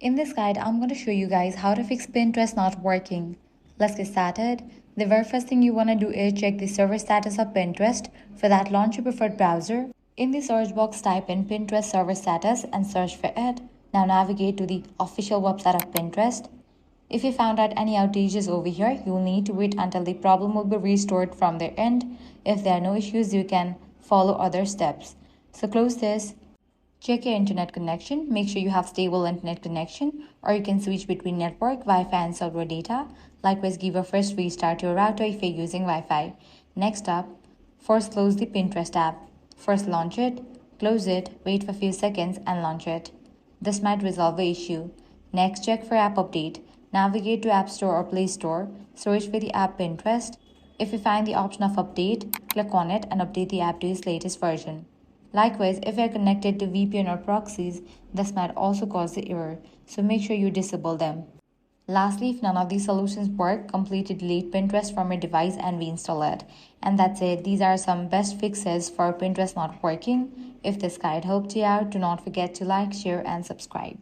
In this guide, I'm going to show you guys how to fix Pinterest not working. Let's get started. The very first thing you want to do is check the server status of Pinterest. For that, launch your preferred browser. In the search box, type in Pinterest server status and search for it. Now navigate to the official website of Pinterest. If you found out any outages over here, you will need to wait until the problem will be restored from their end. If there are no issues, you can follow other steps. So close this. Check your internet connection. Make sure you have stable internet connection, or you can switch between network, Wi-Fi and server data. Likewise, give a first restart to your router if you're using Wi-Fi. Next up, first close the Pinterest app. First launch it, close it, wait for a few seconds and launch it. This might resolve the issue. Next, check for app update. Navigate to App Store or Play Store. Search for the app Pinterest. If you find the option of update, click on it and update the app to its latest version. Likewise, if you are connected to VPN or proxies, this might also cause the error, so make sure you disable them. Lastly, if none of these solutions work, completely delete Pinterest from your device and reinstall it. And that's it. These are some best fixes for Pinterest not working. If this guide helped you out, do not forget to like, share, and subscribe.